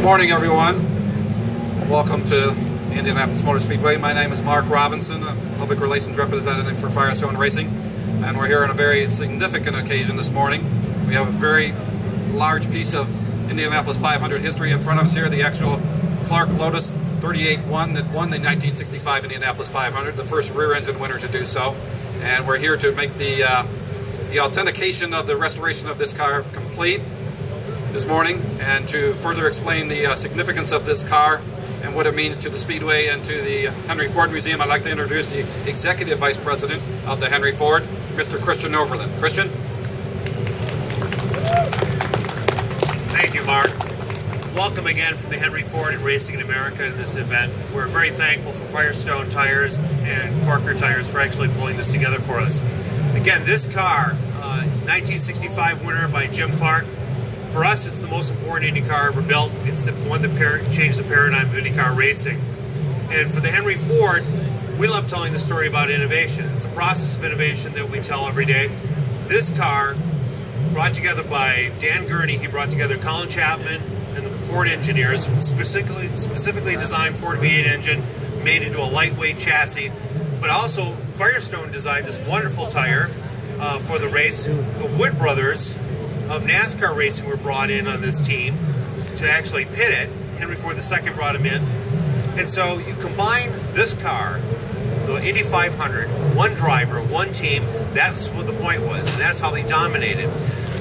Good morning, everyone. Welcome to Indianapolis Motor Speedway. My name is Mark Robinson, a public relations representative for Firestone Racing, and we're here on a very significant occasion this morning. We have a very large piece of Indianapolis 500 history in front of us here, the actual Clark Lotus 38-1 that won the 1965 Indianapolis 500, the first rear-engine winner to do so. And we're here to make the authentication of the restoration of this car complete this morning, and to further explain the significance of this car and what it means to the Speedway and to the Henry Ford Museum. I'd like to introduce the Executive Vice President of the Henry Ford, Mr. Christian Overland. Christian? Thank you, Mark. Welcome again from the Henry Ford and Racing in America in this event. We're very thankful for Firestone Tires and Parker Tires for actually pulling this together for us. Again, this car, 1965 winner by Jim Clark. For us, it's the most important Indy car ever built. It's the one that changed the paradigm of IndyCar racing. And for the Henry Ford, we love telling the story about innovation. It's a process of innovation that we tell every day. This car, brought together by Dan Gurney, he brought together Colin Chapman and the Ford engineers, specifically designed Ford V8 engine, made into a lightweight chassis. But also, Firestone designed this wonderful tire for the race. The Wood brothers of NASCAR racing were brought in on this team to actually pit it. Henry Ford II brought him in. And so you combine this car, the Indy 500, one driver, one team, that's what the point was. And that's how they dominated.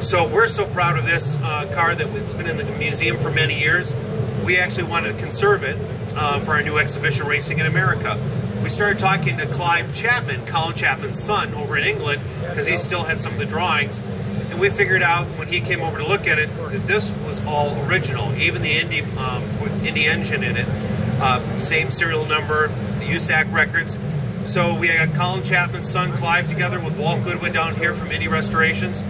So we're so proud of this car that it's been in the museum for many years. We actually wanted to conserve it for our new exhibition, Racing in America. We started talking to Clive Chapman, Colin Chapman's son, over in England, because he still had some of the drawings. And we figured out when he came over to look at it that this was all original, even the Indy engine in it. Same serial number, the USAC records. So we got Colin Chapman's son, Clive, together with Walt Goodwin down here from Indy Restorations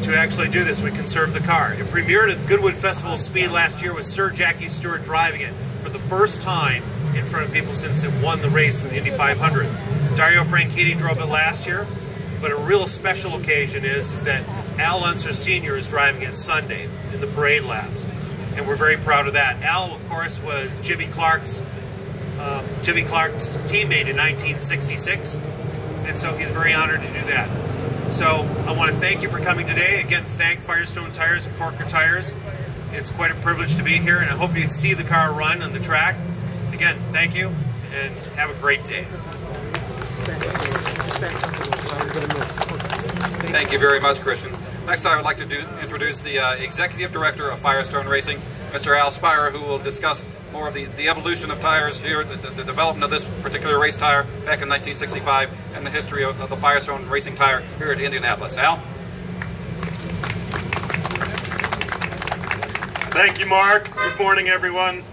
to actually do this. We conserved the car. It premiered at the Goodwood Festival of Speed last year with Sir Jackie Stewart driving it for the first time in front of people since it won the race in the Indy 500. Dario Franchitti drove it last year, but a real special occasion is that Al Unser Sr. is driving it Sunday in the parade laps, and we're very proud of that. Al, of course, was Jimmy Clark's teammate in 1966, and so he's very honored to do that. So I want to thank you for coming today. Again, thank Firestone Tires and Parker Tires. It's quite a privilege to be here, and I hope you see the car run on the track. Again, thank you, and have a great day. Thank you very much, Christian. Next, I would like to introduce the Executive Director of Firestone Racing, Mr. Al Spire, who will discuss more of the evolution of tires here, the development of this particular race tire back in 1965, and the history of the Firestone racing tire here at Indianapolis. Al? Thank you, Mark. Good morning, everyone.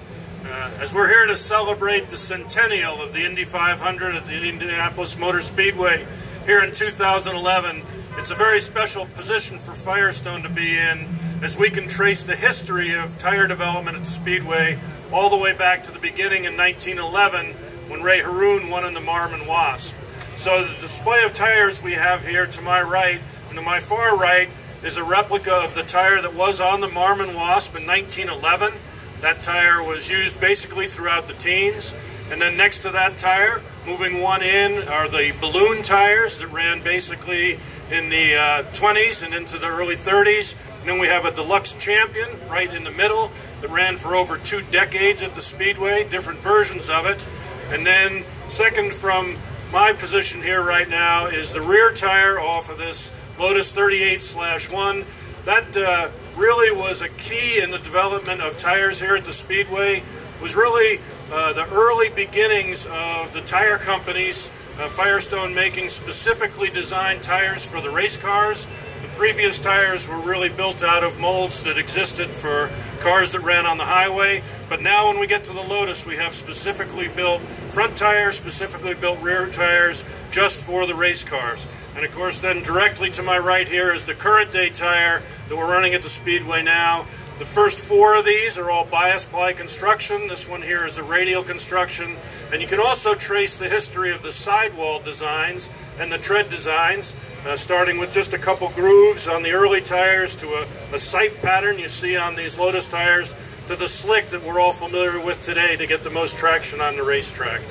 As we're here to celebrate the centennial of the Indy 500 at the Indianapolis Motor Speedway here in 2011, it's a very special position for Firestone to be in, as we can trace the history of tire development at the Speedway all the way back to the beginning in 1911 when Ray Haroon won in the Marmon Wasp. So the display of tires we have here to my right and to my far right is a replica of the tire that was on the Marmon Wasp in 1911. That tire was used basically throughout the teens. And then next to that tire, moving one in, are the balloon tires that ran basically in the 20s and into the early 30s. And then we have a Deluxe Champion right in the middle that ran for over 2 decades at the Speedway, different versions of it. And then second from my position here right now is the rear tire off of this Lotus 38/1. That really was a key in the development of tires here at the Speedway. Was really the early beginnings of the tire companies, Firestone making specifically designed tires for the race cars. The previous tires were really built out of molds that existed for cars that ran on the highway. But now when we get to the Lotus, we have specifically built front tires, specifically built rear tires just for the race cars. And of course then directly to my right here is the current day tire that we're running at the Speedway now. The first 4 of these are all bias ply construction. This one here is a radial construction. And you can also trace the history of the sidewall designs and the tread designs, starting with just a couple grooves on the early tires to a sight pattern you see on these Lotus tires to the slick that we're all familiar with today to get the most traction on the racetrack.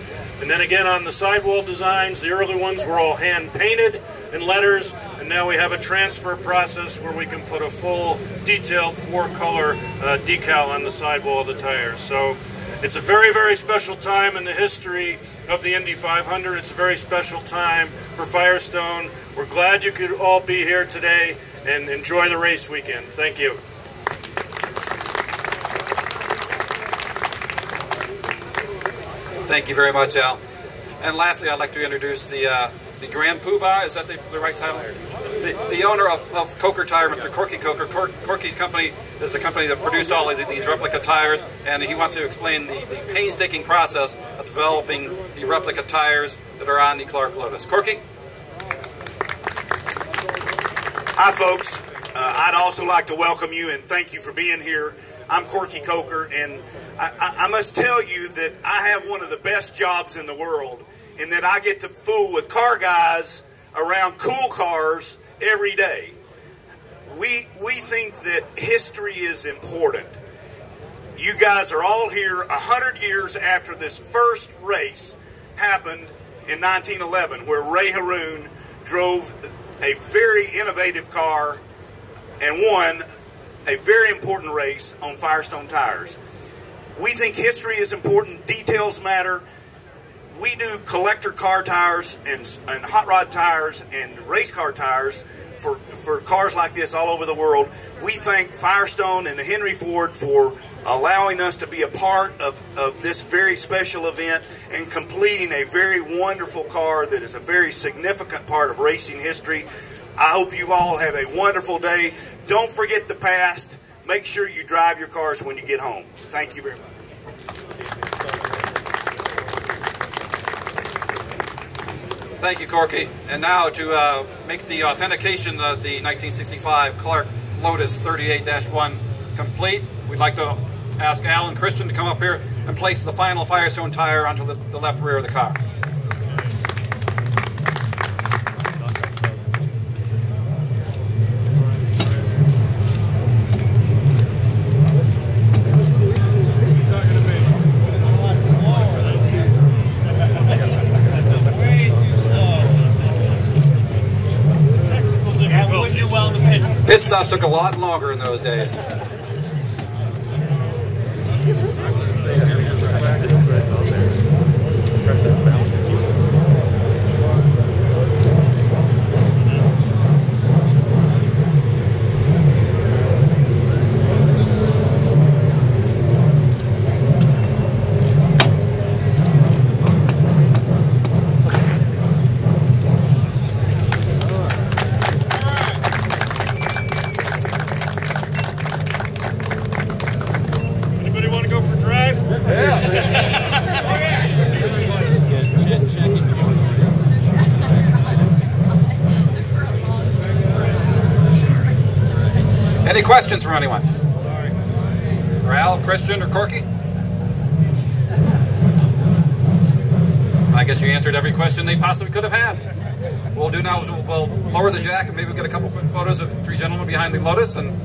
And then again on the sidewall designs, the early ones were all hand painted in letters, and now we have a transfer process where we can put a full detailed 4-color decal on the sidewall of the tires. So it's a very, very special time in the history of the Indy 500. It's a very special time for Firestone. We're glad you could all be here today and enjoy the race weekend. Thank you. Thank you very much, Al. And lastly, I'd like to introduce the Grand Poobah. Is that the right title? The owner of Coker Tire, Mr. Corky Coker. Corky's company is the company that produced all these replica tires, and he wants to explain the painstaking process of developing the replica tires that are on the Clark Lotus. Corky? Hi, folks. I'd also like to welcome you and thank you for being here. I'm Corky Coker, and I must tell you that I have one of the best jobs in the world in that I get to fool with car guys around cool cars every day. We think that history is important. You guys are all here 100 years after this first race happened in 1911, where Ray Haroon drove a very innovative car and won a very important race on Firestone tires. We think history is important, details matter. We do collector car tires and hot rod tires and race car tires for cars like this all over the world. We thank Firestone and the Henry Ford for allowing us to be a part of this very special event and completing a very wonderful car that is a very significant part of racing history. I hope you all have a wonderful day. Don't forget the past. Make sure you drive your cars when you get home. Thank you very much. Thank you, Corky. And now to make the authentication of the 1965 Clark Lotus 38-1 complete, we'd like to ask Al and Christian to come up here and place the final Firestone tire onto the left rear of the car. Pit stops took a lot longer in those days. Any questions from anyone? For Al, Christian, or Corky? I guess you answered every question they possibly could have had. What we'll do now is we'll lower the jack and maybe we'll get a couple quick photos of 3 gentlemen behind the Lotus and